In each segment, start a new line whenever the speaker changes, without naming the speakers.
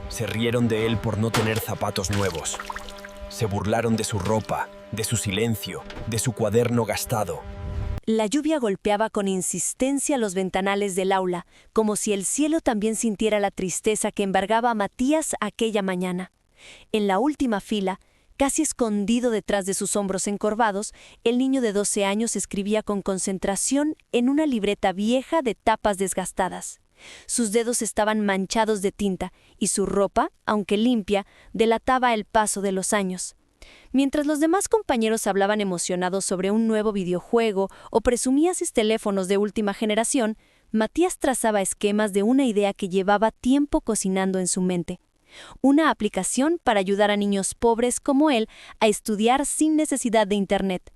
Se rieron de él por no tener zapatos nuevos. Se burlaron de su ropa, de su silencio, de su cuaderno gastado.
La lluvia golpeaba con insistencia los ventanales del aula, como si el cielo también sintiera la tristeza que embargaba a Matías aquella mañana. En la última fila, casi escondido detrás de sus hombros encorvados, el niño de 12 años escribía con concentración en una libreta vieja de tapas desgastadas. Sus dedos estaban manchados de tinta y su ropa, aunque limpia, delataba el paso de los años. Mientras los demás compañeros hablaban emocionados sobre un nuevo videojuego o presumían sus teléfonos de última generación, Matías trazaba esquemas de una idea que llevaba tiempo cocinando en su mente. Una aplicación para ayudar a niños pobres como él a estudiar sin necesidad de Internet.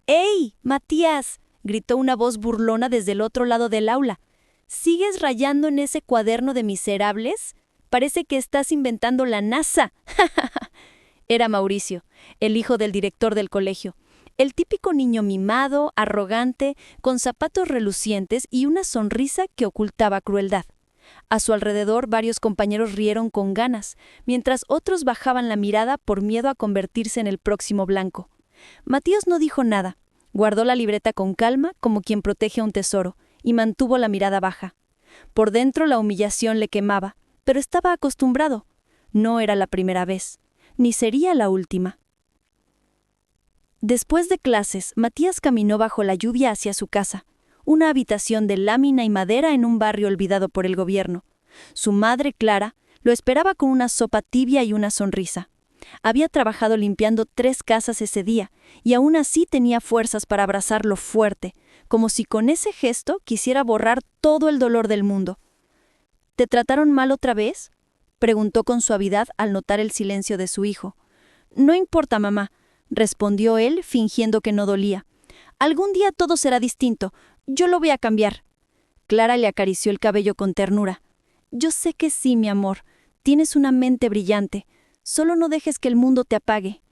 ¡Ey, Matías!, gritó una voz burlona desde el otro lado del aula. ¿Sigues rayando en ese cuaderno de miserables? Parece que estás inventando la NASA. Era Mauricio, el hijo del director del colegio. El típico niño mimado, arrogante, con zapatos relucientes y una sonrisa que ocultaba crueldad. A su alrededor varios compañeros rieron con ganas, mientras otros bajaban la mirada por miedo a convertirse en el próximo blanco. Matías no dijo nada. Guardó la libreta con calma, como quien protege un tesoro, y mantuvo la mirada baja. Por dentro la humillación le quemaba, pero estaba acostumbrado. No era la primera vez, ni sería la última. Después de clases, Matías caminó bajo la lluvia hacia su casa, una habitación de lámina y madera en un barrio olvidado por el gobierno. Su madre, Clara, lo esperaba con una sopa tibia y una sonrisa. Había trabajado limpiando 3 casas ese día, y aún así tenía fuerzas para abrazarlo fuerte, como si con ese gesto quisiera borrar todo el dolor del mundo. ¿Te trataron mal otra vez?, preguntó con suavidad al notar el silencio de su hijo. No importa, mamá, respondió él, fingiendo que no dolía. Algún día todo será distinto. Yo lo voy a cambiar. Clara le acarició el cabello con ternura. Yo sé que sí, mi amor. Tienes una mente brillante. Solo no dejes que el mundo te apague.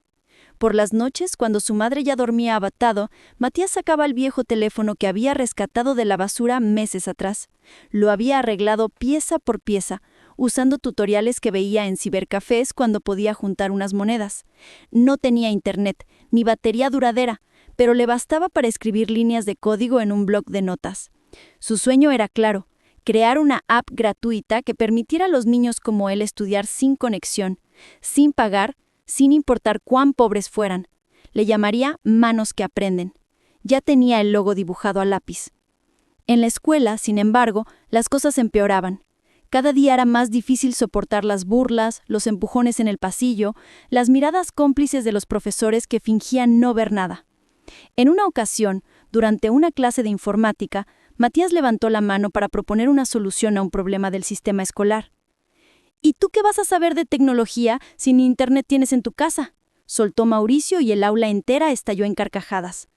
Por las noches, cuando su madre ya dormía abatado, Matías sacaba el viejo teléfono que había rescatado de la basura meses atrás. Lo había arreglado pieza por pieza, usando tutoriales que veía en cibercafés cuando podía juntar unas monedas. No tenía internet, ni batería duradera, pero le bastaba para escribir líneas de código en un bloc de notas. Su sueño era claro: crear una app gratuita que permitiera a los niños como él estudiar sin conexión, sin pagar, sin importar cuán pobres fueran. Le llamaría Manos que Aprenden. Ya tenía el logo dibujado a lápiz. En la escuela, sin embargo, las cosas empeoraban. Cada día era más difícil soportar las burlas, los empujones en el pasillo, las miradas cómplices de los profesores que fingían no ver nada. En una ocasión, durante una clase de informática, Matías levantó la mano para proponer una solución a un problema del sistema escolar. ¿Y tú qué vas a saber de tecnología si ni internet tienes en tu casa?, soltó Mauricio y el aula entera estalló en carcajadas.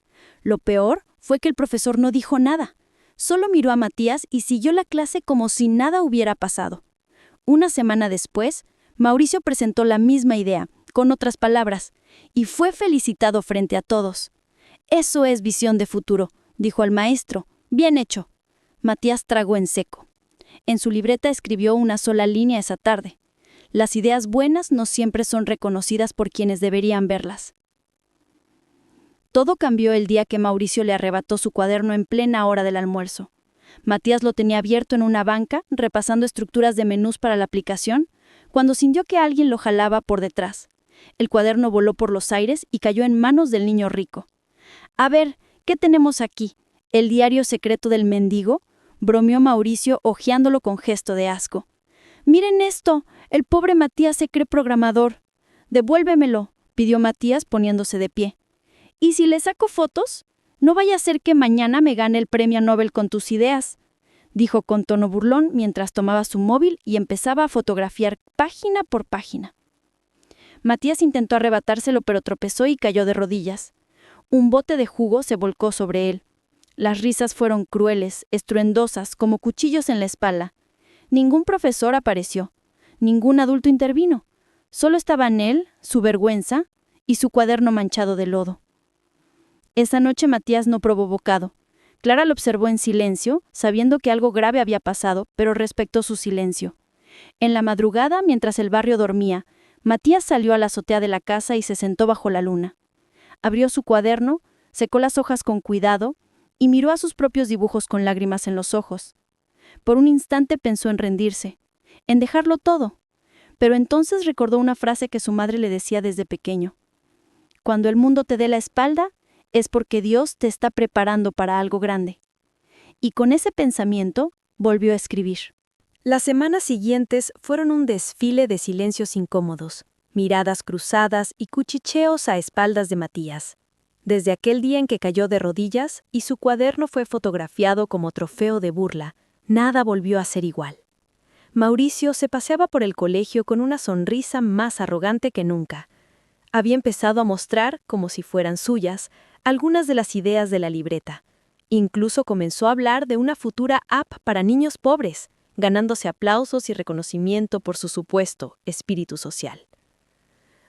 Lo peor fue que el profesor no dijo nada. Solo miró a Matías y siguió la clase como si nada hubiera pasado. Una semana después, Mauricio presentó la misma idea, con otras palabras, y fue felicitado frente a todos. «Eso es visión de futuro», dijo el maestro. «Bien hecho». Matías tragó en seco. En su libreta escribió una sola línea esa tarde. Las ideas buenas no siempre son reconocidas por quienes deberían verlas. Todo cambió el día que Mauricio le arrebató su cuaderno en plena hora del almuerzo. Matías lo tenía abierto en una banca, repasando estructuras de menús para la aplicación, cuando sintió que alguien lo jalaba por detrás. El cuaderno voló por los aires y cayó en manos del niño rico. «A ver, ¿qué tenemos aquí? ¿El diario secreto del mendigo?», bromeó Mauricio, hojeándolo con gesto de asco. «Miren esto, el pobre Matías se cree programador». «Devuélvemelo», pidió Matías poniéndose de pie. «¿Y si le saco fotos? No vaya a ser que mañana me gane el premio Nobel con tus ideas», dijo con tono burlón mientras tomaba su móvil y empezaba a fotografiar página por página. Matías intentó arrebatárselo, pero tropezó y cayó de rodillas. Un bote de jugo se volcó sobre él. Las risas fueron crueles, estruendosas, como cuchillos en la espalda. Ningún profesor apareció. Ningún adulto intervino. Solo estaban él, su vergüenza y su cuaderno manchado de lodo. Esa noche Matías no probó bocado. Clara lo observó en silencio, sabiendo que algo grave había pasado, pero respetó su silencio. En la madrugada, mientras el barrio dormía, Matías salió a la azotea de la casa y se sentó bajo la luna. Abrió su cuaderno, secó las hojas con cuidado y miró a sus propios dibujos con lágrimas en los ojos. Por un instante pensó en rendirse, en dejarlo todo, pero entonces recordó una frase que su madre le decía desde pequeño. Cuando el mundo te dé la espalda, es porque Dios te está preparando para algo grande. Y con ese pensamiento, volvió a escribir. Las semanas siguientes fueron un desfile de silencios incómodos, miradas cruzadas y cuchicheos a espaldas de Matías. Desde aquel día en que cayó de rodillas y su cuaderno fue fotografiado como trofeo de burla, nada volvió a ser igual. Mauricio se paseaba por el colegio con una sonrisa más arrogante que nunca. Había empezado a mostrar, como si fueran suyas, algunas de las ideas de la libreta. Incluso comenzó a hablar de una futura app para niños pobres, ganándose aplausos y reconocimiento por su supuesto espíritu social.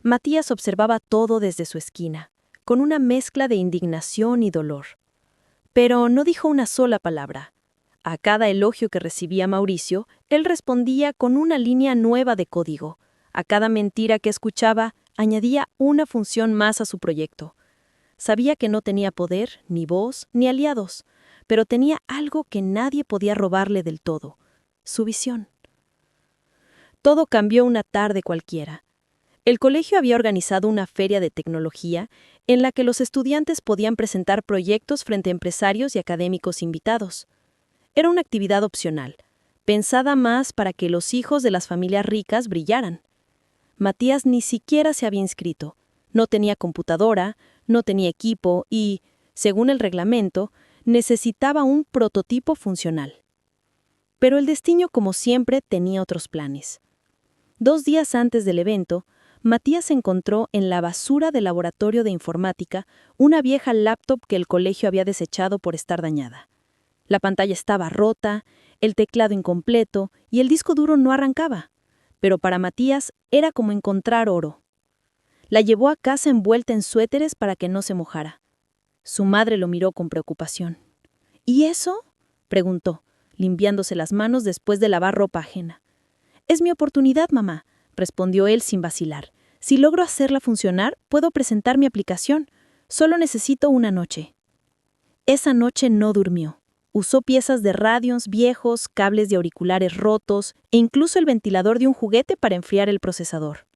Matías observaba todo desde su esquina, con una mezcla de indignación y dolor. Pero no dijo una sola palabra. A cada elogio que recibía Mauricio, él respondía con una línea nueva de código. A cada mentira que escuchaba, añadía una función más a su proyecto. Sabía que no tenía poder, ni voz, ni aliados, pero tenía algo que nadie podía robarle del todo: su visión. Todo cambió una tarde cualquiera. El colegio había organizado una feria de tecnología en la que los estudiantes podían presentar proyectos frente a empresarios y académicos invitados. Era una actividad opcional, pensada más para que los hijos de las familias ricas brillaran. Matías ni siquiera se había inscrito, no tenía computadora, no tenía equipo y, según el reglamento, necesitaba un prototipo funcional. Pero el destino, como siempre, tenía otros planes. 2 días antes del evento, Matías encontró en la basura del laboratorio de informática una vieja laptop que el colegio había desechado por estar dañada. La pantalla estaba rota, el teclado incompleto y el disco duro no arrancaba. Pero para Matías era como encontrar oro. La llevó a casa envuelta en suéteres para que no se mojara. Su madre lo miró con preocupación. ¿Y eso?, preguntó, limpiándose las manos después de lavar ropa ajena. «Es mi oportunidad, mamá», respondió él sin vacilar. «Si logro hacerla funcionar, puedo presentar mi aplicación. Solo necesito una noche». Esa noche no durmió. Usó piezas de radios viejos, cables de auriculares rotos e incluso el ventilador de un juguete para enfriar el procesador.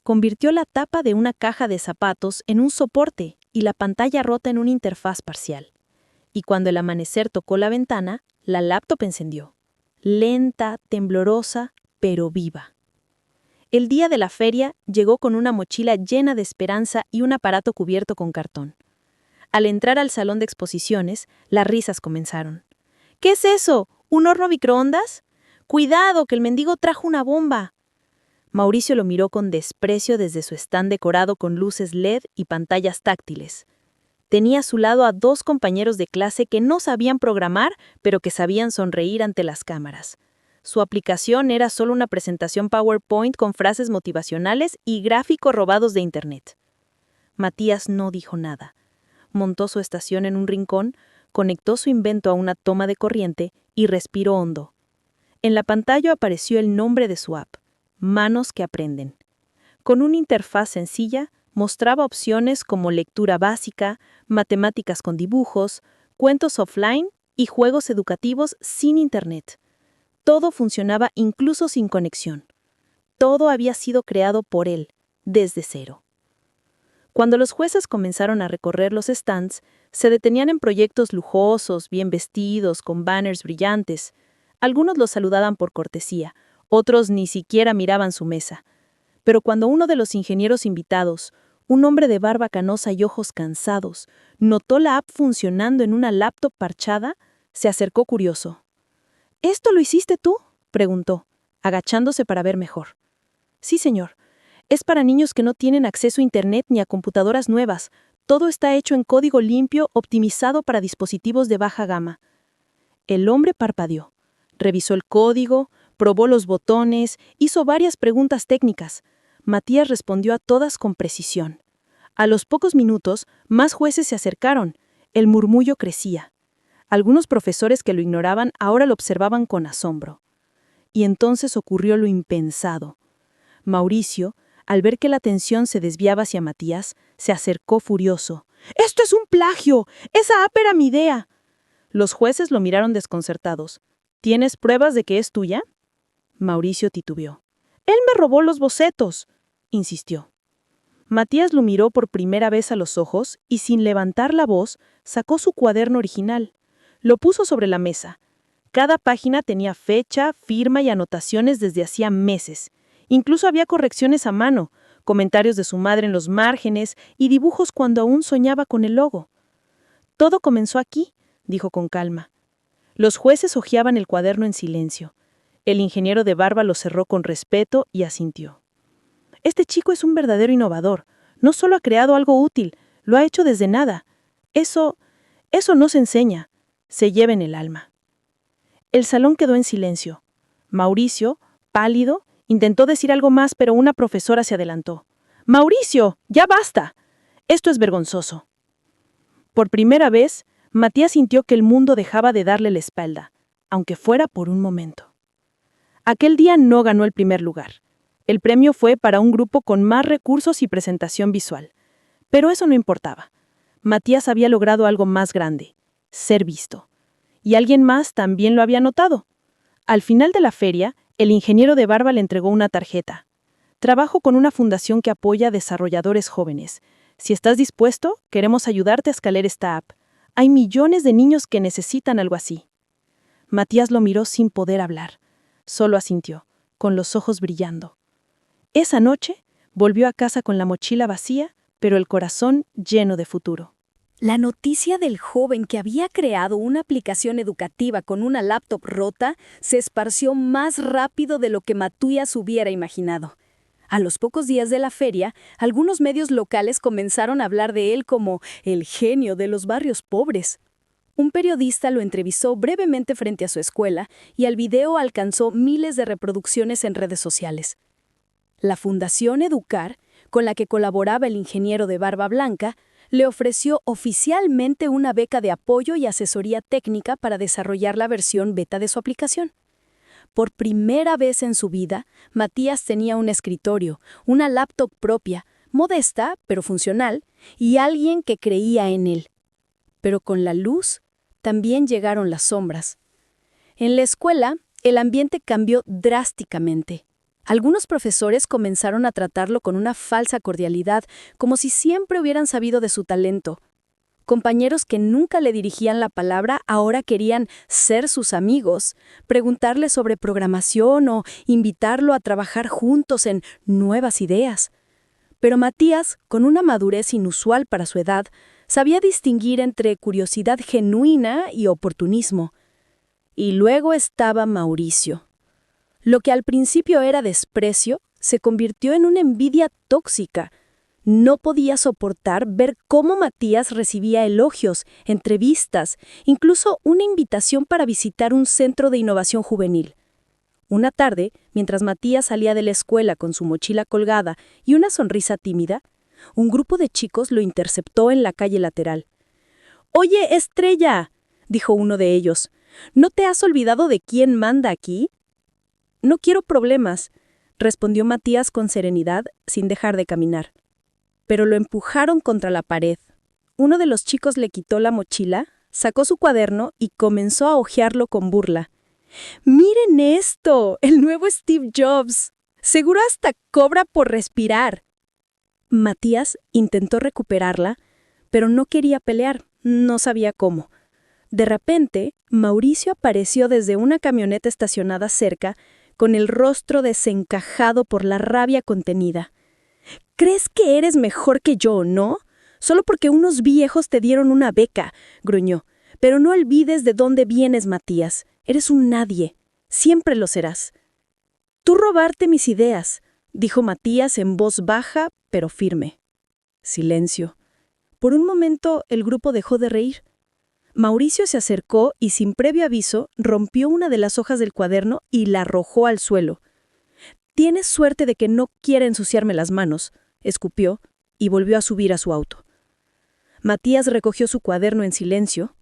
Convirtió la tapa de una caja de zapatos en un soporte y la pantalla rota en una interfaz parcial. Y cuando el amanecer tocó la ventana, la laptop encendió. Lenta, temblorosa, pero viva. El día de la feria llegó con una mochila llena de esperanza y un aparato cubierto con cartón. Al entrar al salón de exposiciones, las risas comenzaron. «¿Qué es eso? ¿Un horno microondas? ¡Cuidado, que el mendigo trajo una bomba!». Mauricio lo miró con desprecio desde su stand decorado con luces LED y pantallas táctiles. Tenía a su lado a 2 compañeros de clase que no sabían programar, pero que sabían sonreír ante las cámaras. Su aplicación era solo una presentación PowerPoint con frases motivacionales y gráficos robados de Internet. Matías no dijo nada. Montó su estación en un rincón, conectó su invento a una toma de corriente y respiró hondo. En la pantalla apareció el nombre de su app: Manos que aprenden. Con una interfaz sencilla, mostraba opciones como lectura básica, matemáticas con dibujos, cuentos offline y juegos educativos sin Internet. Todo funcionaba incluso sin conexión. Todo había sido creado por él, desde cero. Cuando los jueces comenzaron a recorrer los stands, se detenían en proyectos lujosos, bien vestidos, con banners brillantes. Algunos los saludaban por cortesía, otros ni siquiera miraban su mesa. Pero cuando uno de los ingenieros invitados, un hombre de barba canosa y ojos cansados, notó la app funcionando en una laptop parchada, se acercó curioso. «¿Esto lo hiciste tú?», preguntó, agachándose para ver mejor. «Sí, señor. Es para niños que no tienen acceso a Internet ni a computadoras nuevas. Todo está hecho en código limpio, optimizado para dispositivos de baja gama». El hombre parpadeó. Revisó el código, probó los botones, hizo varias preguntas técnicas. Matías respondió a todas con precisión. A los pocos minutos, más jueces se acercaron. El murmullo crecía. Algunos profesores que lo ignoraban ahora lo observaban con asombro.
y entonces ocurrió lo impensado. Mauricio, al ver que la atención se desviaba hacia Matías, se acercó furioso. «¡Esto es un plagio! ¡Esa app era mi idea!». Los jueces lo miraron desconcertados. «¿Tienes pruebas de que es tuya?». Mauricio titubeó. «Él me robó los bocetos», insistió. Matías lo miró por primera vez a los ojos y, sin levantar la voz, sacó su cuaderno original. Lo puso sobre la mesa. Cada página tenía fecha, firma y anotaciones desde hacía meses. Incluso había correcciones a mano, comentarios de su madre en los márgenes y dibujos cuando aún soñaba con el logo. «Todo comenzó aquí», dijo con calma. Los jueces hojeaban el cuaderno en silencio. El ingeniero de barba lo cerró con respeto y asintió. «Este chico es un verdadero innovador. No solo ha creado algo útil, lo ha hecho desde nada. Eso no se enseña, se lleva en el alma». El salón quedó en silencio. Mauricio, pálido, intentó decir algo más, pero una profesora se adelantó. «Mauricio, ya basta. Esto es vergonzoso». Por primera vez, Matías sintió que el mundo dejaba de darle la espalda, aunque fuera por un momento. Aquel día no ganó el primer lugar. El premio fue para un grupo con más recursos y presentación visual. Pero eso no importaba. Matías había logrado algo más grande: ser visto. Y alguien más también lo había notado. Al final de la feria, el ingeniero de barba le entregó una tarjeta. «Trabajo con una fundación que apoya a desarrolladores jóvenes. Si estás dispuesto, queremos ayudarte a escalar esta app. Hay millones de niños que necesitan algo así». Matías lo miró sin poder hablar. Solo asintió, con los ojos brillando. Esa noche, volvió a casa con la mochila vacía, pero el corazón lleno de futuro.
La noticia del joven que había creado una aplicación educativa con una laptop rota se esparció más rápido de lo que Matías hubiera imaginado. A los pocos días de la feria, algunos medios locales comenzaron a hablar de él como el genio de los barrios pobres. Un periodista lo entrevistó brevemente frente a su escuela y el video alcanzó miles de reproducciones en redes sociales. La Fundación Educar, con la que colaboraba el ingeniero de barba blanca, le ofreció oficialmente una beca de apoyo y asesoría técnica para desarrollar la versión beta de su aplicación. Por primera vez en su vida, Matías tenía un escritorio, una laptop propia, modesta pero funcional, y alguien que creía en él. Pero con la luz también llegaron las sombras. En la escuela, el ambiente cambió drásticamente. Algunos profesores comenzaron a tratarlo con una falsa cordialidad, como si siempre hubieran sabido de su talento. Compañeros que nunca le dirigían la palabra ahora querían ser sus amigos, preguntarle sobre programación o invitarlo a trabajar juntos en nuevas ideas. Pero Matías, con una madurez inusual para su edad, sabía distinguir entre curiosidad genuina y oportunismo. Y luego estaba Mauricio. Lo que al principio era desprecio, se convirtió en una envidia tóxica. No podía soportar ver cómo Matías recibía elogios, entrevistas, incluso una invitación para visitar un centro de innovación juvenil. Una tarde, mientras Matías salía de la escuela con su mochila colgada y una sonrisa tímida, un grupo de chicos lo interceptó en la calle lateral. «Oye, Estrella», dijo uno de ellos, «¿no te has olvidado de quién manda aquí?». «No quiero problemas», respondió Matías con serenidad, sin dejar de caminar. Pero lo empujaron contra la pared. Uno de los chicos le quitó la mochila, sacó su cuaderno y comenzó a hojearlo con burla. «¡Miren esto! ¡El nuevo Steve Jobs! Seguro hasta cobra por respirar». Matías intentó recuperarla, pero no quería pelear, no sabía cómo. De repente, Mauricio apareció desde una camioneta estacionada cerca, con el rostro desencajado por la rabia contenida. «¿Crees que eres mejor que yo, no? Solo porque unos viejos te dieron una beca», gruñó. «Pero no olvides de dónde vienes, Matías. Eres un nadie. Siempre lo serás». «Tú robaste mis ideas», dijo Matías en voz baja, pero firme. Silencio. Por un momento, el grupo dejó de reír. Mauricio se acercó y, sin previo aviso, rompió una de las hojas del cuaderno y la arrojó al suelo. «Tienes suerte de que no quiera ensuciarme las manos», escupió y volvió a subir a su auto. Matías recogió su cuaderno en silencio.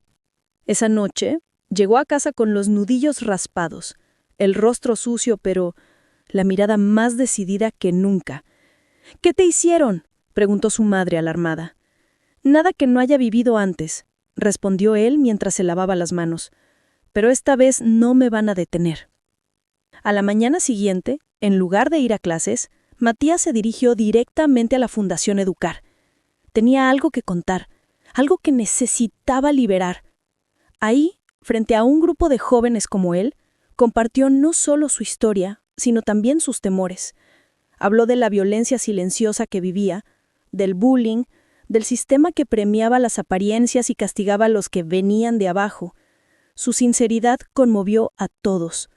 Esa noche, llegó a casa con los nudillos raspados,
el rostro sucio, pero la mirada más decidida que nunca. «¿Qué te hicieron?», preguntó su madre alarmada. «Nada que no haya vivido antes», respondió él mientras se lavaba las manos. «Pero esta vez no me van a detener». A la mañana siguiente, en lugar de ir a clases, Matías se dirigió directamente a la Fundación Educar. Tenía algo que contar, algo que necesitaba liberar. Ahí, frente a un grupo de jóvenes como él, compartió no solo su historia, sino también sus temores. Habló de la violencia silenciosa que vivía, del bullying, del sistema que premiaba las apariencias y castigaba a los que venían de abajo. Su sinceridad conmovió a todos.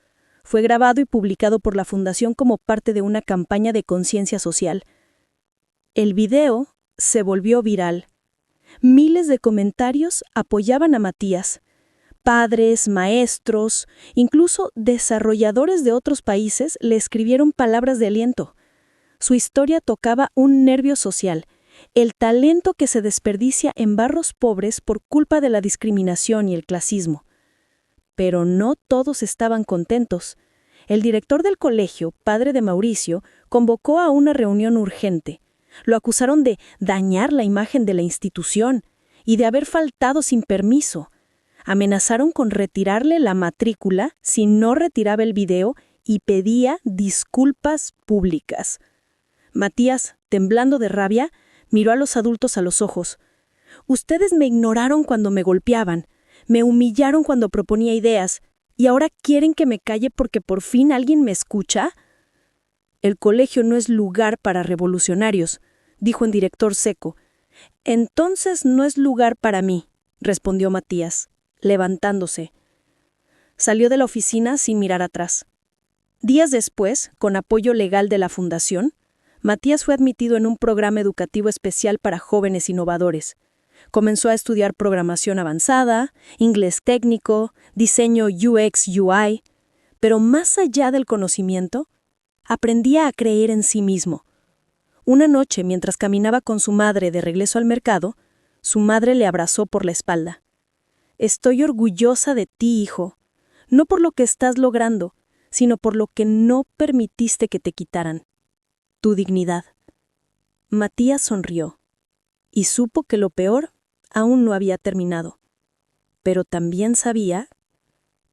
Fue grabado y publicado por la Fundación como parte de una campaña de conciencia social. El video se volvió viral. Miles de comentarios apoyaban a Matías. Padres, maestros, incluso desarrolladores de otros países le escribieron palabras de aliento. Su historia tocaba un nervio social, el talento que se desperdicia en barrios pobres por culpa de la discriminación y el clasismo. Pero no todos estaban contentos. El director del colegio, padre de Mauricio, convocó a una reunión urgente. Lo acusaron de dañar la imagen de la institución y de haber faltado sin permiso. Amenazaron con retirarle la matrícula si no retiraba el video y pedía disculpas públicas. Matías, temblando de rabia, miró a los adultos a los ojos. «Ustedes me ignoraron cuando me golpeaban, me humillaron cuando proponía ideas, ¿y ahora quieren que me calle porque por fin alguien me escucha?» «El colegio no es lugar para revolucionarios», dijo el director seco. «Entonces no es lugar para mí», respondió Matías, levantándose. Salió de la oficina sin mirar atrás. Días después, con apoyo legal de la Fundación, Matías fue admitido en un programa educativo especial para jóvenes innovadores. Comenzó a estudiar programación avanzada, inglés técnico, diseño UX/UI, pero más allá del conocimiento, aprendía a creer en sí mismo. Una noche, mientras caminaba con su madre de regreso al mercado, su madre le abrazó por la espalda. «Estoy orgullosa de ti, hijo, no por lo que estás logrando, sino por lo que no permitiste que te quitaran. Tu dignidad». Matías sonrió y supo que lo peor aún no había terminado, pero también sabía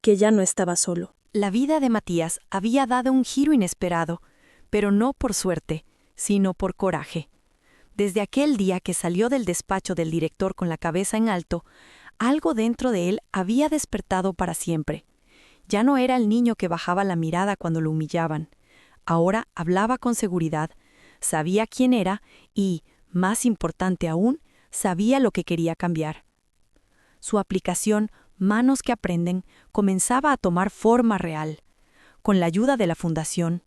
que ya no estaba solo.
La vida de Matías había dado un giro inesperado, pero no por suerte, sino por coraje. Desde aquel día que salió del despacho del director con la cabeza en alto, algo dentro de él había despertado para siempre. Ya no era el niño que bajaba la mirada cuando lo humillaban. Ahora hablaba con seguridad, sabía quién era y, más importante aún, sabía lo que quería cambiar. Su aplicación, Manos que Aprenden, comenzaba a tomar forma real. Con la ayuda de la Fundación,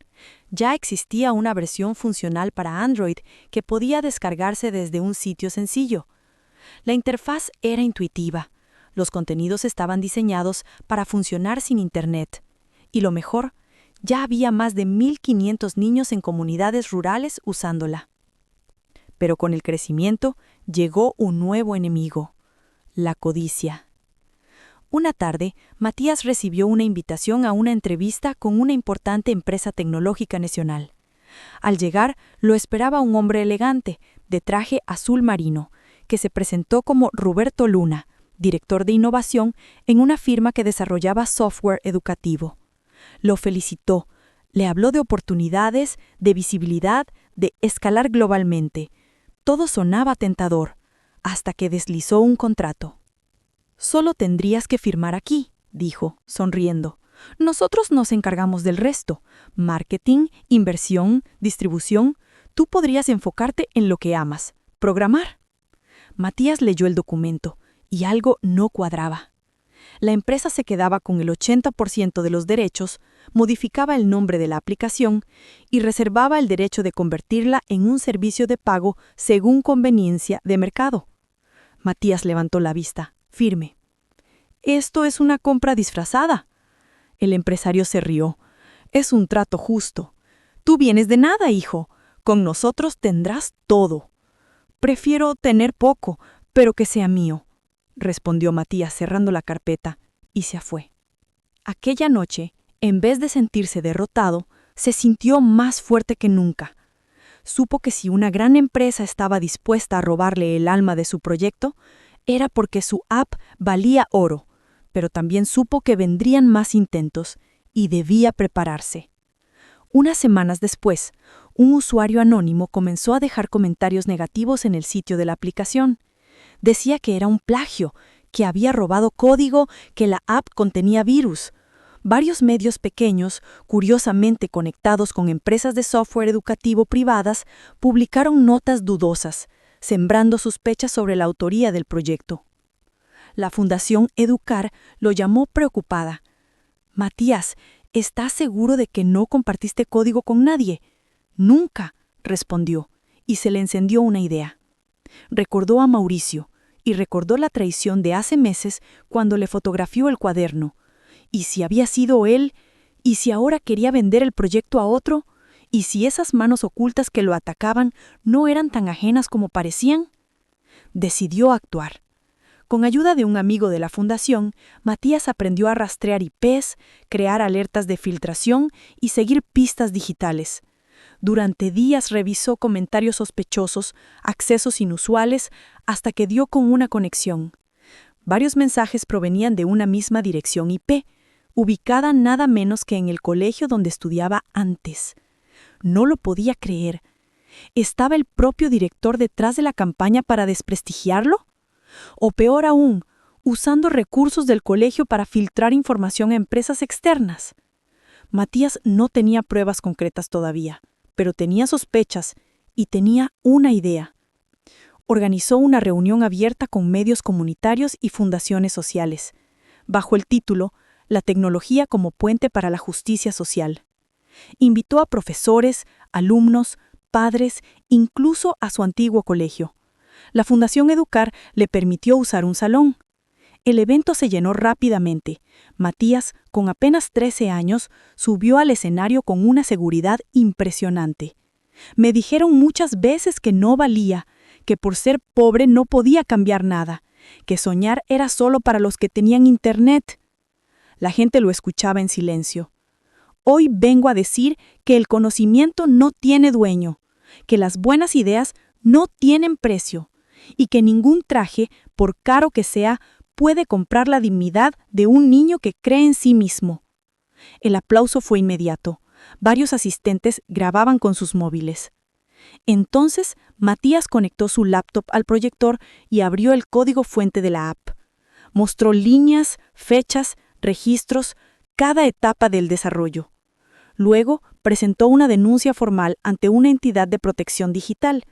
ya existía una versión funcional para Android que podía descargarse desde un sitio sencillo. La interfaz era intuitiva, los contenidos estaban diseñados para funcionar sin Internet. Y lo mejor, ya había más de 1.500 niños en comunidades rurales usándola. Pero con el crecimiento llegó un nuevo enemigo, la codicia. Una tarde, Matías recibió una invitación a una entrevista con una importante empresa tecnológica nacional. Al llegar, lo esperaba un hombre elegante, de traje azul marino, que se presentó como Roberto Luna, director de innovación en una firma que desarrollaba software educativo. Lo felicitó, le habló de oportunidades, de visibilidad, de escalar globalmente. Todo sonaba tentador, hasta que deslizó un contrato. «Solo tendrías que firmar aquí», dijo, sonriendo. «Nosotros nos encargamos del resto. Marketing, inversión, distribución. Tú podrías enfocarte en lo que amas, programar». Matías leyó el documento, y algo no cuadraba. La empresa se quedaba con el 80% de los derechos, modificaba el nombre de la aplicación y reservaba el derecho de convertirla en un servicio de pago según conveniencia de mercado. Matías levantó la vista, firme. «Esto es una compra disfrazada». El empresario se rió. «Es un trato justo. Tú vienes de nada, hijo. Con nosotros tendrás todo». «Prefiero tener poco, pero que sea mío», respondió Matías cerrando la carpeta, y se fue. Aquella noche, En vez de sentirse derrotado, se sintió más fuerte que nunca. Supo que si una gran empresa estaba dispuesta a robarle el alma de su proyecto, era porque su app valía oro, pero también supo que vendrían más intentos y debía prepararse. Unas semanas después, un usuario anónimo comenzó a dejar comentarios negativos en el sitio de la aplicación. Decía que era un plagio, que había robado código, que la app contenía virus. Varios medios pequeños, curiosamente conectados con empresas de software educativo privadas, publicaron notas dudosas, sembrando sospechas sobre la autoría del proyecto. La Fundación Educar lo llamó preocupada. «Matías, ¿estás seguro de que no compartiste código con nadie?» «Nunca», respondió, y se le encendió una idea. Recordó a Mauricio, y recordó la traición de hace meses cuando le fotografió el cuaderno. ¿Y si había sido él? ¿Y si ahora quería vender el proyecto a otro? ¿Y si esas manos ocultas que lo atacaban no eran tan ajenas como parecían? Decidió actuar. Con ayuda de un amigo de la fundación, Matías aprendió a rastrear IPs, crear alertas de filtración y seguir pistas digitales. Durante días revisó comentarios sospechosos, accesos inusuales, hasta que dio con una conexión. Varios mensajes provenían de una misma dirección IP, ubicada nada menos que en el colegio donde estudiaba antes. No lo podía creer. ¿Estaba el propio director detrás de la campaña para desprestigiarlo? O peor aún, usando recursos del colegio para filtrar información a empresas externas. Matías no tenía pruebas concretas todavía, pero tenía sospechas y tenía una idea. Organizó una reunión abierta con medios comunitarios y fundaciones sociales, bajo el título «La tecnología como puente para la justicia social». Invitó a profesores, alumnos, padres, incluso a su antiguo colegio. La Fundación Educar le permitió usar un salón. El evento se llenó rápidamente. Matías, con apenas 13 años, subió al escenario con una seguridad impresionante. Me dijeron muchas veces que no valía, que por ser pobre no podía cambiar nada, que soñar era solo para los que tenían internet. La gente lo escuchaba en silencio. Hoy vengo a decir que el conocimiento no tiene dueño, que las buenas ideas no tienen precio y que ningún traje, por caro que sea, puede comprar la dignidad de un niño que cree en sí mismo. El aplauso fue inmediato. Varios asistentes grababan con sus móviles. Entonces, Matías conectó su laptop al proyector y abrió el código fuente de la app. Mostró líneas, fechas, registros, cada etapa del desarrollo. Luego, presentó una denuncia formal ante una entidad de protección digital.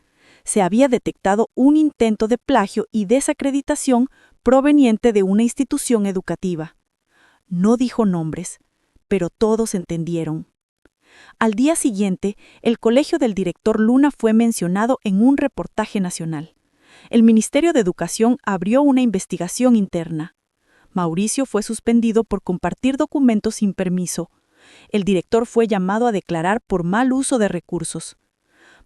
Se había detectado un intento de plagio y desacreditación proveniente de una institución educativa. No dijo nombres, pero todos entendieron. Al día siguiente, el colegio del director Luna fue mencionado en un reportaje nacional. El Ministerio de Educación abrió una investigación interna. Mauricio fue suspendido por compartir documentos sin permiso. El director fue llamado a declarar por mal uso de recursos.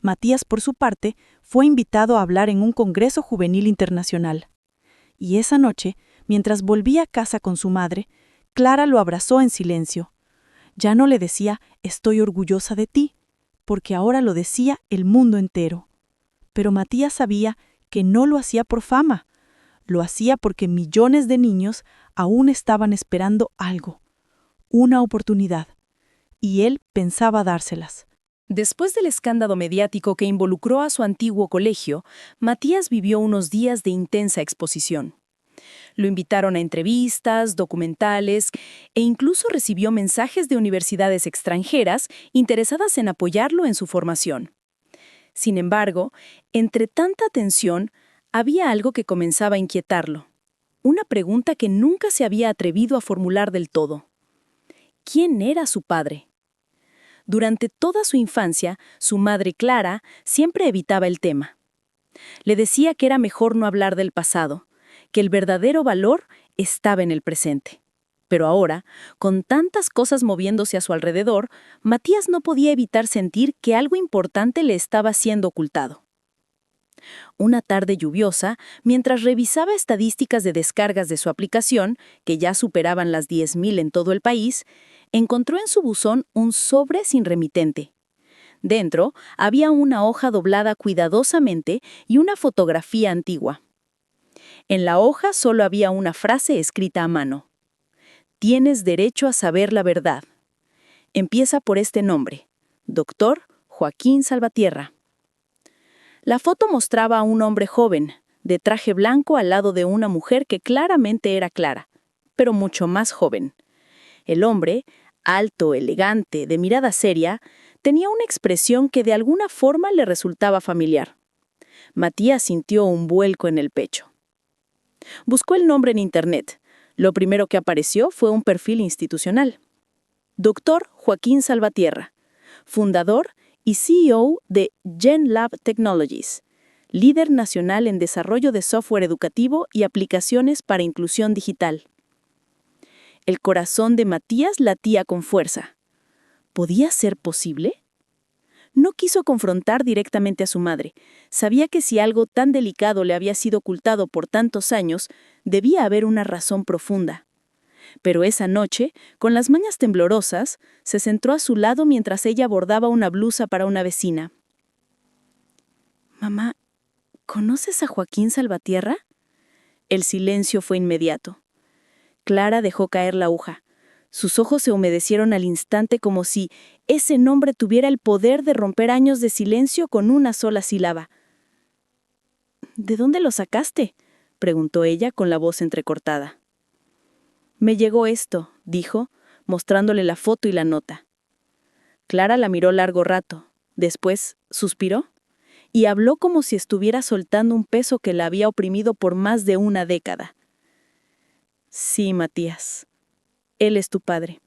Matías, por su parte, fue invitado a hablar en un congreso juvenil internacional. Y esa noche, mientras volvía a casa con su madre, Clara lo abrazó en silencio. Ya no le decía «estoy orgullosa de ti», porque ahora lo decía el mundo entero. Pero Matías sabía que no lo hacía por fama. Lo hacía porque millones de niños aún estaban esperando algo, una oportunidad, y él pensaba dárselas.
Después del escándalo mediático que involucró a su antiguo colegio, Matías vivió unos días de intensa exposición. Lo invitaron a entrevistas, documentales e incluso recibió mensajes de universidades extranjeras interesadas en apoyarlo en su formación. Sin embargo, entre tanta tensión, había algo que comenzaba a inquietarlo. Una pregunta que nunca se había atrevido a formular del todo. ¿Quién era su padre? Durante toda su infancia, su madre Clara siempre evitaba el tema. Le decía que era mejor no hablar del pasado, que el verdadero valor estaba en el presente. Pero ahora, con tantas cosas moviéndose a su alrededor, Matías no podía evitar sentir que algo importante le estaba siendo ocultado. Una tarde lluviosa, mientras revisaba estadísticas de descargas de su aplicación, que ya superaban las 10.000 en todo el país, encontró en su buzón un sobre sin remitente. Dentro había una hoja doblada cuidadosamente y una fotografía antigua. En la hoja solo había una frase escrita a mano. Tienes derecho a saber la verdad. Empieza por este nombre, Dr. Joaquín Salvatierra. La foto mostraba a un hombre joven, de traje blanco al lado de una mujer que claramente era Clara, pero mucho más joven. El hombre, alto, elegante, de mirada seria, tenía una expresión que de alguna forma le resultaba familiar. Matías sintió un vuelco en el pecho. Buscó el nombre en Internet. Lo primero que apareció fue un perfil institucional. Dr. Joaquín Salvatierra, fundador y CEO de GenLab Technologies, líder nacional en desarrollo de software educativo y aplicaciones para inclusión digital. El corazón de Matías latía con fuerza. ¿Podía ser posible? No quiso confrontar directamente a su madre. Sabía que si algo tan delicado le había sido ocultado por tantos años, debía haber una razón profunda. Pero esa noche, con las mañas temblorosas, se sentó a su lado mientras ella bordaba una blusa para una vecina. «Mamá, ¿conoces a Joaquín Salvatierra?» El silencio fue inmediato. Clara dejó caer la aguja. Sus ojos se humedecieron al instante como si ese nombre tuviera el poder de romper años de silencio con una sola sílaba. «¿De dónde lo sacaste?», preguntó ella con la voz entrecortada. «Me llegó esto», dijo, mostrándole la foto y la nota. Clara la miró largo rato. Después suspiró y habló como si estuviera soltando un peso que la había oprimido por más de una década. «Sí, Matías. Él es tu padre».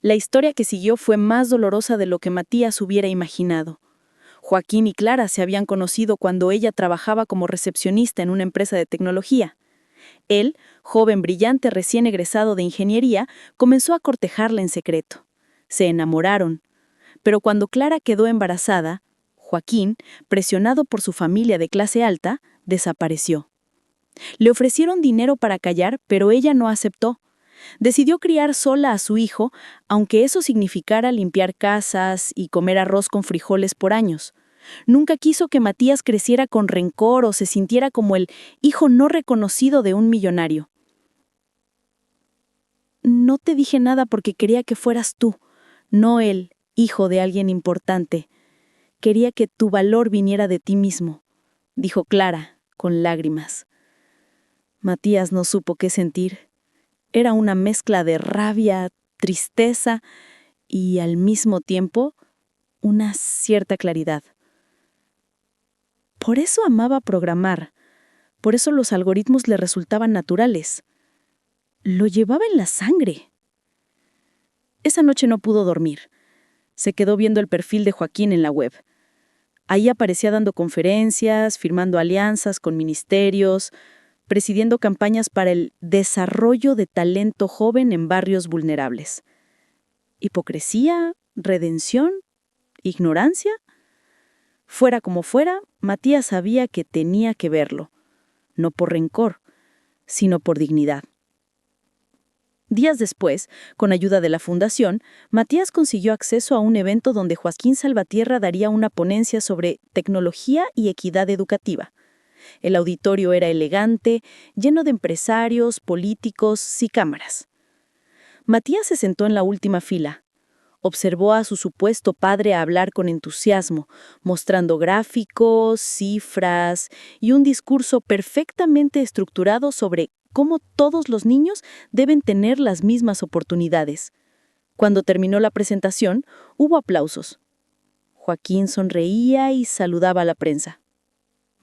La historia que siguió fue más dolorosa de lo que Matías hubiera imaginado. Joaquín y Clara se habían conocido cuando ella trabajaba como recepcionista en una empresa de tecnología. Él, joven brillante recién egresado de ingeniería, comenzó a cortejarla en secreto. Se enamoraron. Pero cuando Clara quedó embarazada, Joaquín, presionado por su familia de clase alta, desapareció. Le ofrecieron dinero para callar, pero ella no aceptó. Decidió criar sola a su hijo, aunque eso significara limpiar casas y comer arroz con frijoles por años. Nunca quiso que Matías creciera con rencor o se sintiera como el hijo no reconocido de un millonario. «No te dije nada porque quería que fueras tú, no él, hijo de alguien importante. Quería que tu valor viniera de ti mismo», dijo Clara, con lágrimas. Matías no supo qué sentir. Era una mezcla de rabia, tristeza y, al mismo tiempo, una cierta claridad. Por eso amaba programar. Por eso los algoritmos le resultaban naturales. Lo llevaba en la sangre. Esa noche no pudo dormir. Se quedó viendo el perfil de Joaquín en la web. Ahí aparecía dando conferencias, firmando alianzas con ministerios, presidiendo campañas para el desarrollo de talento joven en barrios vulnerables. ¿Hipocresía? ¿Redención? ¿Ignorancia? Fuera como fuera, Matías sabía que tenía que verlo, no por rencor, sino por dignidad. Días después, con ayuda de la fundación, Matías consiguió acceso a un evento donde Joaquín Salvatierra daría una ponencia sobre tecnología y equidad educativa. El auditorio era elegante, lleno de empresarios, políticos y cámaras. Matías se sentó en la última fila. Observó a su supuesto padre hablar con entusiasmo, mostrando gráficos, cifras y un discurso perfectamente estructurado sobre cómo todos los niños deben tener las mismas oportunidades. Cuando terminó la presentación, hubo aplausos. Joaquín sonreía y saludaba a la prensa.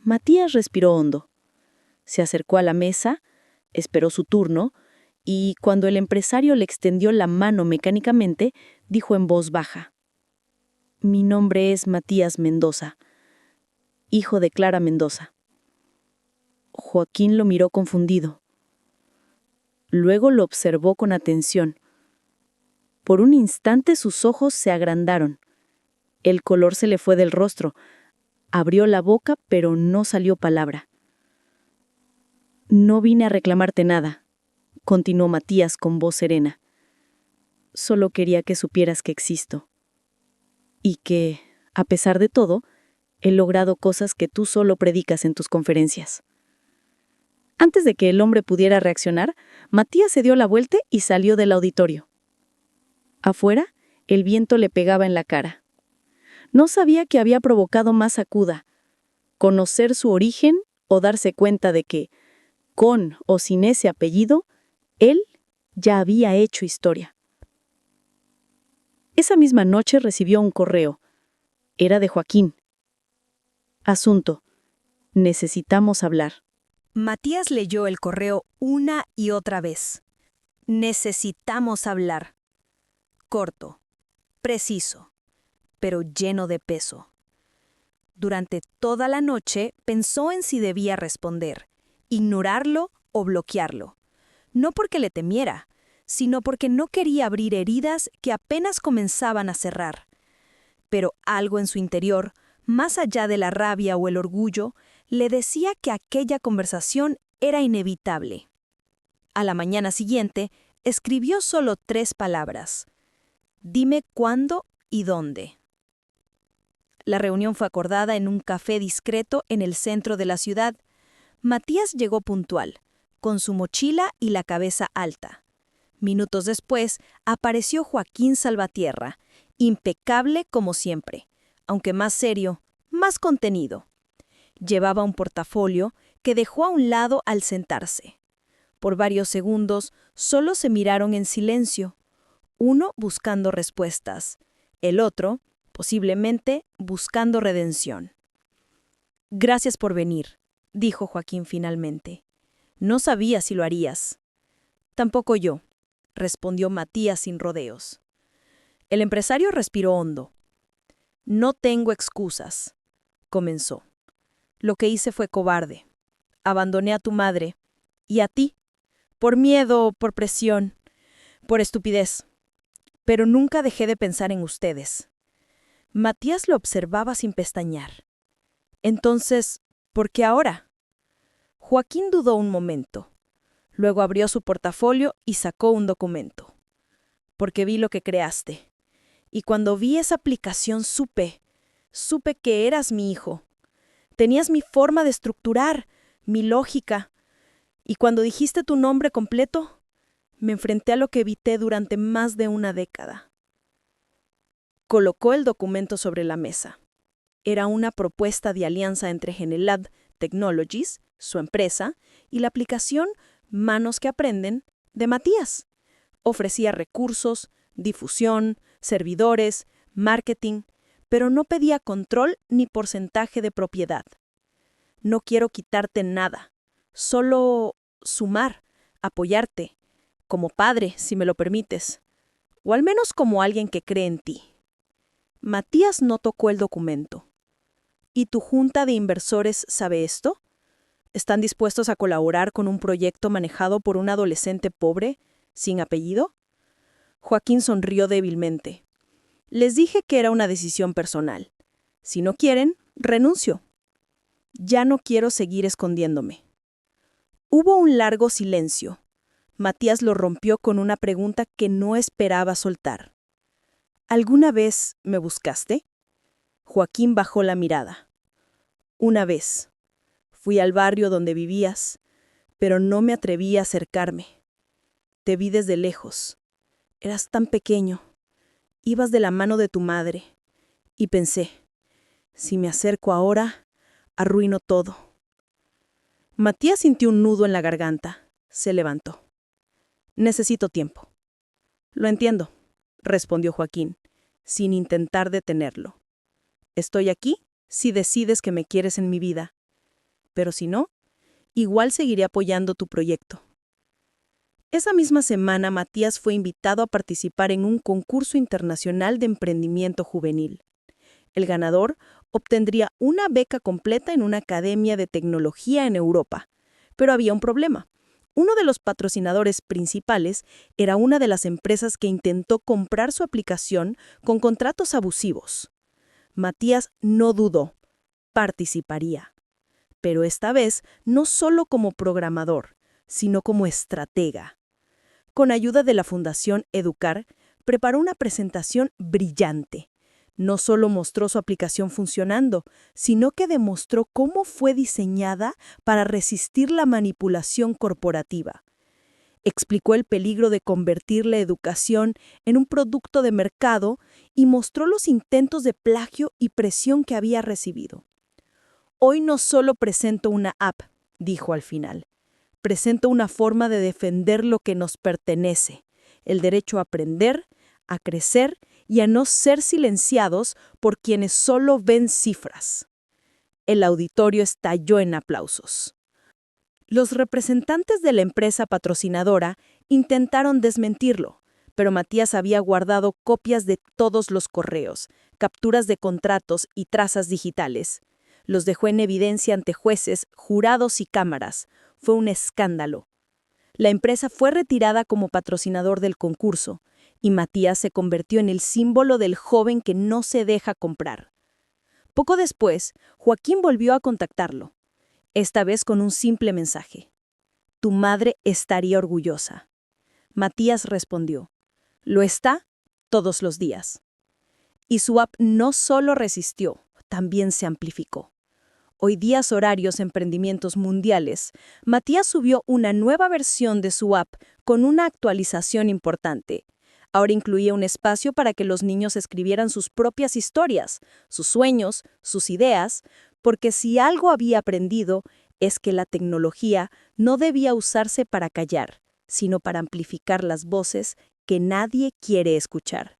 Matías respiró hondo. Se acercó a la mesa, esperó su turno, y cuando el empresario le extendió la mano mecánicamente, dijo en voz baja: «Mi nombre es Matías Mendoza, hijo de Clara Mendoza». Joaquín lo miró confundido. Luego lo observó con atención. Por un instante sus ojos se agrandaron. El color se le fue del rostro. Abrió la boca, pero no salió palabra. «No vine a reclamarte nada.
continuó Matías con voz serena. Solo quería que supieras que existo. Y que, a pesar de todo, he logrado cosas que tú solo predicas en tus conferencias. Antes de que el hombre pudiera reaccionar, Matías se dio la vuelta y salió del auditorio. Afuera, el viento le pegaba en la cara. No sabía qué había provocado más sacuda: conocer su origen o darse cuenta de que, con o sin ese apellido, él ya había hecho historia. Esa misma noche recibió un correo. Era de Joaquín. Asunto: necesitamos hablar.
Matías leyó el correo una y otra vez. Necesitamos hablar. Corto, preciso, pero lleno de peso. Durante toda la noche pensó en si debía responder, ignorarlo o bloquearlo. No porque le temiera, sino porque no quería abrir heridas que apenas comenzaban a cerrar. Pero algo en su interior, más allá de la rabia o el orgullo, le decía que aquella conversación era inevitable. A la mañana siguiente, escribió solo 3 palabras. Dime cuándo y dónde. La reunión fue acordada en un café discreto en el centro de la ciudad. Matías llegó puntual, con su mochila y la cabeza alta. Minutos después, apareció Joaquín Salvatierra, impecable como siempre, aunque más serio, más contenido. Llevaba un portafolio que dejó a un lado al sentarse. Por varios segundos solo se miraron en silencio, uno buscando respuestas, el otro, posiblemente, buscando redención. «Gracias por venir», dijo Joaquín finalmente. «No sabía si lo harías». «Tampoco yo», respondió Matías sin rodeos. El empresario respiró hondo. «No tengo excusas», comenzó. «Lo que hice fue cobarde. Abandoné a tu madre y a ti, por miedo, por presión, por estupidez. Pero nunca dejé de pensar en ustedes». Matías lo observaba sin pestañear. «Entonces, ¿por qué ahora?» Joaquín dudó un momento. Luego abrió su portafolio y sacó un documento. «Porque vi lo que creaste. Y cuando vi esa aplicación supe que eras mi hijo. Tenías mi forma de estructurar, mi lógica. Y cuando dijiste tu nombre completo, me enfrenté a lo que evité durante más de una década». Colocó el documento sobre la mesa. Era una propuesta de alianza entre Genelab Technologies, su empresa, y la aplicación Manos que Aprenden de Matías. Ofrecía recursos, difusión, servidores, marketing, pero no pedía control ni porcentaje de propiedad. «No quiero quitarte nada, solo sumar, apoyarte, como padre, si me lo permites, o al menos como alguien que cree en ti». Matías no tocó el documento. «¿Y tu junta de inversores sabe esto? ¿Están dispuestos a colaborar con un proyecto manejado por un adolescente pobre, sin apellido?» Joaquín sonrió débilmente. «Les dije que era una decisión personal. Si no quieren, renuncio. Ya no quiero seguir escondiéndome». Hubo un largo silencio. Matías lo rompió con una pregunta que no esperaba soltar. «¿Alguna vez me buscaste?» Joaquín bajó la mirada. «Una vez. Fui al barrio donde vivías, pero no me atreví a acercarme. Te vi desde lejos. Eras tan pequeño. Ibas de la mano de tu madre. Y pensé, si me acerco ahora, arruino todo». Matías sintió un nudo en la garganta. Se levantó. «Necesito tiempo». «Lo entiendo», respondió Joaquín, sin intentar detenerlo. «Estoy aquí si decides que me quieres en mi vida. Pero si no, igual seguiré apoyando tu proyecto». Esa misma semana, Matías fue invitado a participar en un concurso internacional de emprendimiento juvenil. El ganador obtendría una beca completa en una academia de tecnología en Europa. Pero había un problema. Uno de los patrocinadores principales era una de las empresas que intentó comprar su aplicación con contratos abusivos. Matías no dudó. Participaría. Pero esta vez no solo como programador, sino como estratega.
Con ayuda de la Fundación Educar, preparó una presentación brillante. No solo mostró su aplicación funcionando, sino que demostró cómo fue diseñada para resistir la manipulación corporativa. Explicó el peligro de convertir la educación en un producto de mercado y mostró los intentos de plagio y presión que había recibido. Hoy no solo presento una app, dijo al final. Presento una forma de defender lo que nos pertenece, el derecho a aprender, a crecer y a no ser silenciados por quienes solo ven cifras. El auditorio estalló en aplausos. Los representantes de la empresa patrocinadora intentaron desmentirlo, pero Matías había guardado copias de todos los correos, capturas de contratos y trazas digitales. Los dejó en evidencia ante jueces, jurados y cámaras. Fue un escándalo. La empresa fue retirada como patrocinador del concurso, y Matías se convirtió en el símbolo del joven que no se deja comprar. Poco después, Joaquín volvió a contactarlo, esta vez con un simple mensaje. Tu madre estaría orgullosa. Matías respondió, lo está todos los días. Y su app no solo resistió, también se amplificó. Hoy días horarios emprendimientos mundiales, Matías subió una nueva versión de su app con una actualización importante. Ahora incluía un espacio para que los niños escribieran sus propias historias, sus sueños, sus ideas, porque si algo había aprendido es que la tecnología no debía usarse para callar, sino para amplificar las voces que nadie quiere escuchar.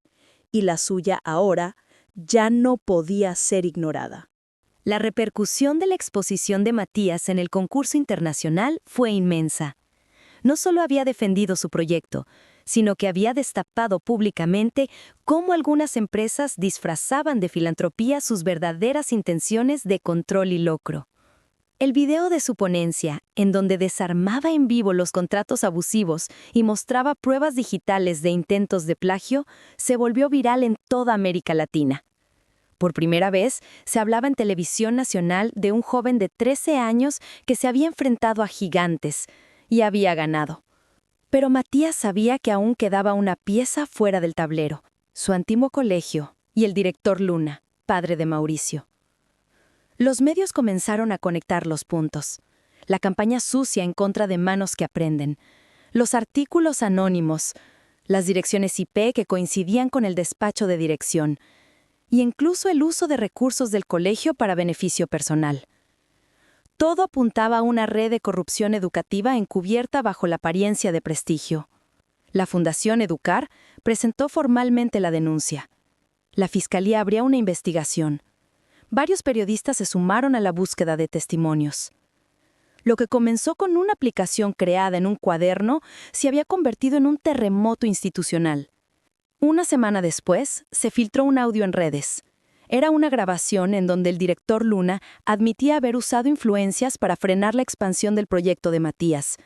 Y la suya ahora ya no podía ser ignorada.
La repercusión de la exposición de Matías en el concurso internacional fue inmensa. No solo había defendido su proyecto, sino que había destapado públicamente cómo algunas empresas disfrazaban de filantropía sus verdaderas intenciones de control y lucro. El video de su ponencia, en donde desarmaba en vivo los contratos abusivos y mostraba pruebas digitales de intentos de plagio, se volvió viral en toda América Latina. Por primera vez, se hablaba en televisión nacional de un joven de 13 años que se había enfrentado a gigantes y había ganado. Pero Matías sabía que aún quedaba una pieza fuera del tablero, su antiguo colegio y el director Luna, padre de Mauricio. Los medios comenzaron a conectar los puntos. La campaña sucia en contra de manos que aprenden, los artículos anónimos, las direcciones IP que coincidían con el despacho de dirección, y incluso el uso de recursos del colegio para beneficio personal. Todo apuntaba a una red de corrupción educativa encubierta bajo la apariencia de prestigio. La Fundación Educar presentó formalmente la denuncia. La Fiscalía abría una investigación. Varios periodistas se sumaron a la búsqueda de testimonios. Lo que comenzó con una aplicación creada en un cuaderno se había convertido en un terremoto institucional. Una semana después, se filtró un audio en redes. Era una grabación en donde el director Luna admitía haber usado influencias para frenar la expansión del proyecto de Matías,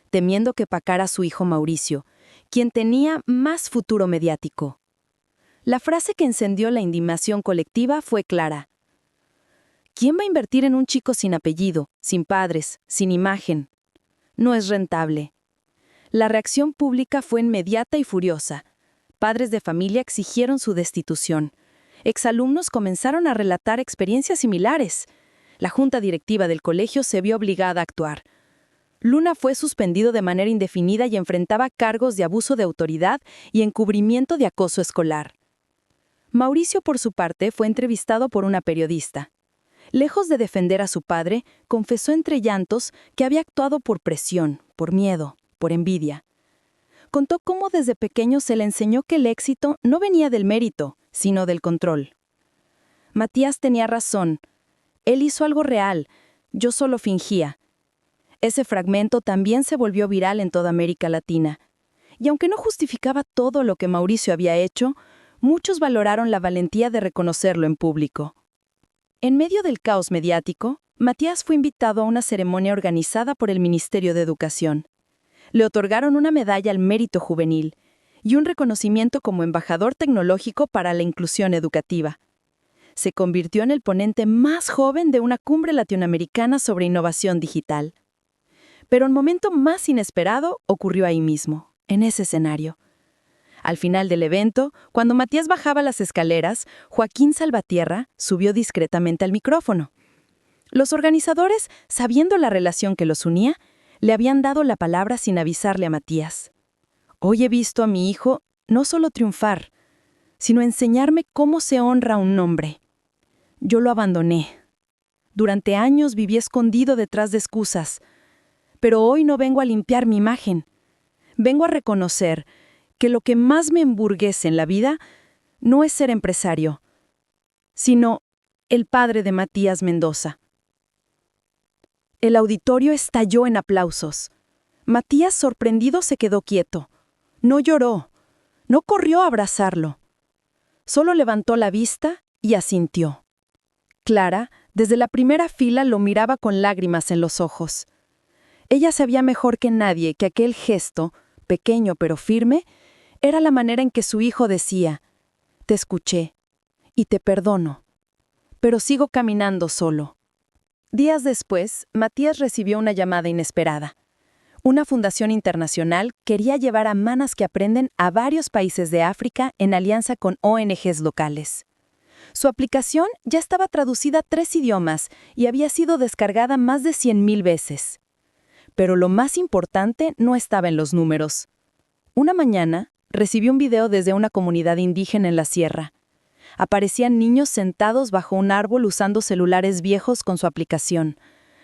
temiendo que opacara a su hijo Mauricio, quien tenía más futuro mediático. La frase que encendió la indignación colectiva fue clara. ¿Quién va a invertir en un chico sin apellido, sin padres, sin imagen? No es rentable. La reacción pública fue inmediata y furiosa. Padres de familia exigieron su destitución. Exalumnos comenzaron a relatar experiencias similares. La junta directiva del colegio se vio obligada a actuar. Luna fue suspendido de manera indefinida y enfrentaba cargos de abuso de autoridad y encubrimiento de acoso escolar. Mauricio, por su parte, fue entrevistado por una periodista. Lejos de defender a su padre, confesó entre llantos que había actuado por presión, por miedo, por envidia. Contó cómo desde pequeño se le enseñó que el éxito no venía del mérito, sino del control. Matías tenía razón. Él hizo algo real, yo solo fingía. Ese fragmento también se volvió viral en toda América Latina. Y aunque no justificaba todo lo que Mauricio había hecho, muchos valoraron la valentía de reconocerlo en público. En medio del caos mediático, Matías fue invitado a una ceremonia organizada por el Ministerio de Educación. Le otorgaron una medalla al mérito juvenil y un reconocimiento como embajador tecnológico para la inclusión educativa. Se convirtió en el ponente más joven de una cumbre latinoamericana sobre innovación digital. Pero el momento más inesperado ocurrió ahí mismo.
en ese escenario. Al final del evento, cuando Matías bajaba las escaleras, Joaquín Salvatierra subió discretamente al micrófono. Los organizadores, sabiendo la relación que los unía, le habían dado la palabra sin avisarle a Matías. Hoy he visto a mi hijo no solo triunfar, sino enseñarme cómo se honra un nombre. Yo lo abandoné. Durante años viví escondido detrás de excusas, pero hoy no vengo a limpiar mi imagen. Vengo a reconocer que lo que más me emburguece en la vida no es ser empresario, sino el padre de Matías Mendoza. El auditorio estalló en aplausos. Matías, sorprendido, se quedó quieto. No lloró, no corrió a abrazarlo. Solo levantó la vista y asintió. Clara, desde la primera fila, lo miraba con lágrimas en los ojos. Ella sabía mejor que nadie que aquel gesto, pequeño pero firme, era la manera en que su hijo decía: «Te escuché y te perdono, pero sigo caminando solo». Días después, Matías recibió una llamada inesperada. Una fundación internacional quería llevar a Manas que Aprenden a varios países de África en alianza con ONGs locales. Su aplicación ya estaba traducida a 3 idiomas y había sido descargada más de 100,000 veces. Pero lo más importante no estaba en los números. Una mañana, recibió un video desde una comunidad indígena en la sierra. Aparecían niños sentados bajo un árbol usando celulares viejos con su aplicación.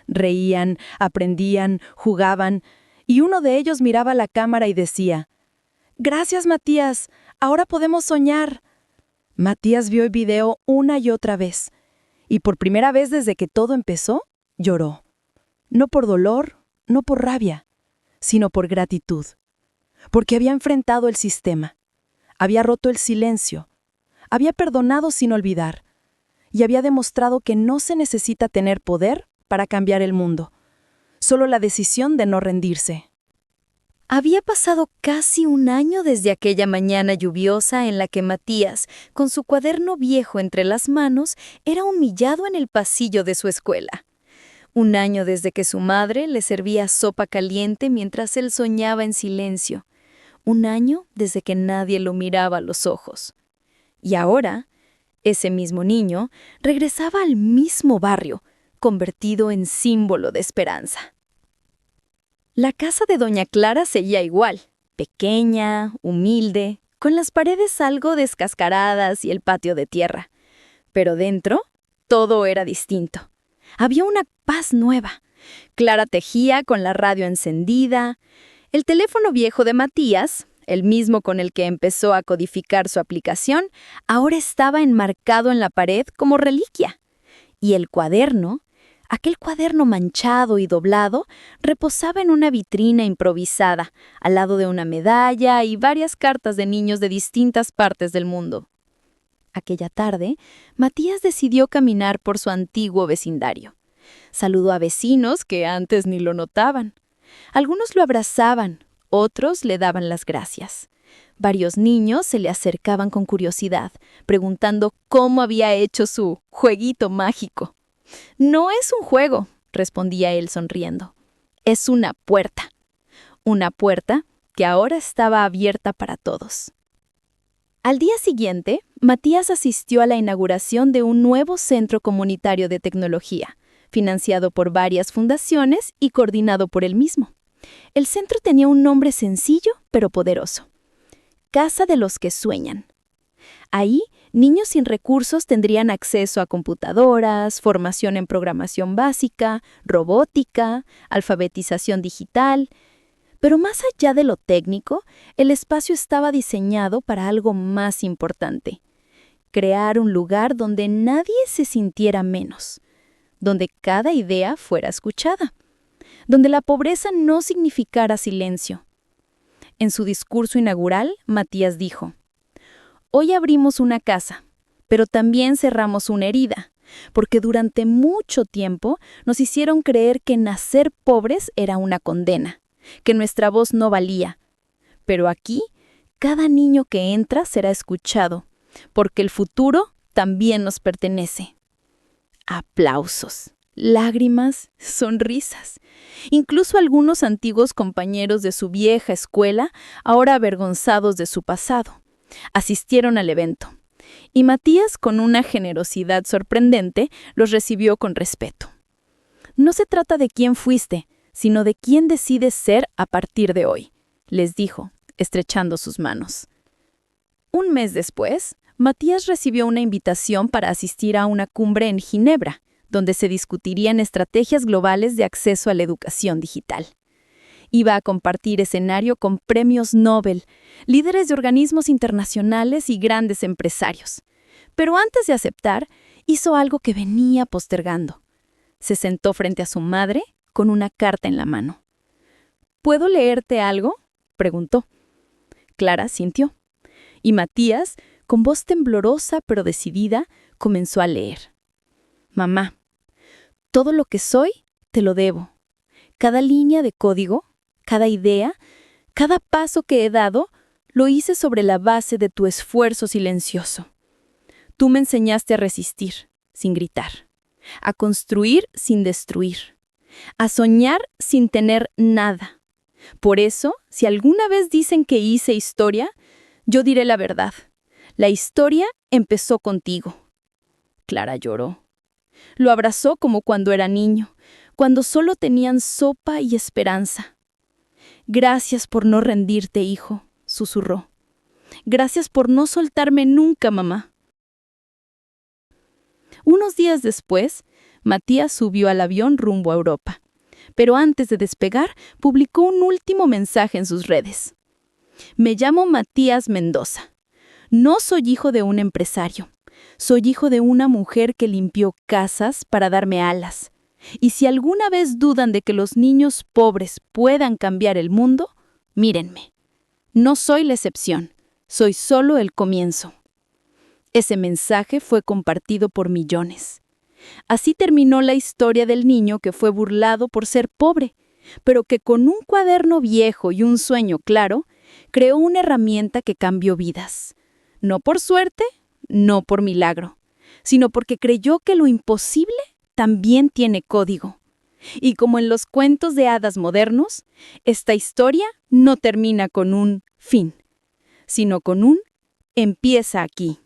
Reían, aprendían, jugaban, y uno de ellos miraba a la cámara y decía: «Gracias, Matías, ahora podemos soñar». Matías vio el video una y otra vez, y por primera vez desde que todo empezó, lloró. No por dolor, no por rabia, sino por gratitud. Porque había enfrentado el sistema, había roto el silencio, había perdonado sin olvidar, y había demostrado que no se necesita tener poder para cambiar el mundo, solo la decisión de no rendirse.
Había pasado casi un año desde aquella mañana lluviosa en la que Matías, con su cuaderno viejo entre las manos, era humillado en el pasillo de su escuela. Un año desde que su madre le servía sopa caliente mientras él soñaba en silencio. Un año desde que nadie lo miraba a los ojos. Y ahora, ese mismo niño regresaba al mismo barrio, convertido en símbolo de esperanza. La casa de doña Clara seguía igual, pequeña, humilde, con las paredes algo descascaradas y el patio de tierra. Pero dentro, todo era distinto. Había una paz nueva. Clara tejía con la radio encendida. El teléfono viejo de Matías, el mismo con el que empezó a codificar su aplicación, ahora estaba enmarcado en la pared como reliquia. Y el cuaderno, aquel cuaderno manchado y doblado, reposaba en una vitrina improvisada, al lado de una medalla y varias cartas de niños de distintas partes del mundo. Aquella tarde, Matías decidió caminar por su antiguo vecindario. Saludó a vecinos que antes ni lo notaban. Algunos lo abrazaban, otros le daban las gracias. Varios niños se le acercaban con curiosidad, preguntando cómo había hecho su jueguito mágico. «No es un juego», respondía él sonriendo. «Es una puerta». Una puerta que ahora estaba abierta para todos. Al día siguiente, Matías asistió a la inauguración de un nuevo centro comunitario de tecnología, financiado por varias fundaciones y coordinado por él mismo. El centro tenía un nombre sencillo pero poderoso: Casa de los que Sueñan. Ahí, niños sin recursos tendrían acceso a computadoras, formación en programación básica, robótica, alfabetización digital. Pero más allá de lo técnico, el espacio estaba diseñado para algo más importante: crear un lugar donde nadie se sintiera menos, donde cada idea fuera escuchada, donde la pobreza no significara silencio. En su discurso inaugural, Matías dijo: «Hoy abrimos una casa, pero también cerramos una herida, porque durante mucho tiempo nos hicieron creer que nacer pobres era una condena, que nuestra voz no valía. Pero aquí, cada niño que entra será escuchado, porque el futuro también nos pertenece». Aplausos.
lágrimas, sonrisas. Incluso algunos antiguos compañeros de su vieja escuela, ahora avergonzados de su pasado, asistieron al evento. Y Matías, con una generosidad sorprendente, los recibió con respeto. No se trata de quién fuiste, sino de quién decides ser a partir de hoy, les dijo, estrechando sus manos. Un mes después, Matías recibió una invitación para asistir a una cumbre en Ginebra, donde se discutirían estrategias globales de acceso a la educación digital. Iba a compartir escenario con premios Nobel, líderes de organismos internacionales y grandes empresarios. Pero antes de aceptar, hizo algo que venía postergando. Se sentó frente a su madre con una carta en la mano. ¿Puedo leerte algo?, preguntó. Clara sintió. Y Matías, con voz temblorosa pero decidida, comenzó a leer. Mamá, todo lo que soy, te lo debo. Cada línea de código, cada idea, cada paso que he dado, lo hice sobre la base de tu esfuerzo silencioso. Tú me enseñaste a resistir, sin gritar, a construir sin destruir, a soñar sin tener nada. Por eso, si alguna vez dicen que hice historia, yo diré la verdad. La historia empezó contigo. Clara lloró. Lo abrazó como cuando era niño, cuando solo tenían sopa y esperanza. Gracias por no rendirte, hijo, susurró. Gracias por no soltarme nunca, mamá. Unos días después, Matías subió al avión rumbo a Europa. Pero antes de despegar, publicó un último mensaje en sus redes. Me llamo Matías Mendoza. No soy hijo de un empresario. Soy hijo de una mujer que limpió casas para darme alas. Y si alguna vez dudan de que los niños pobres puedan cambiar el mundo, mírenme. No soy la excepción, soy solo el comienzo. Ese mensaje fue compartido por millones. Así terminó la historia del niño que fue burlado por ser pobre, pero que con un cuaderno viejo y un sueño claro, creó una herramienta que cambió vidas. No por suerte, no por milagro, sino porque creyó que lo imposible también tiene código. Y como en los cuentos de hadas modernos, esta historia no termina con un fin, sino con un empieza aquí.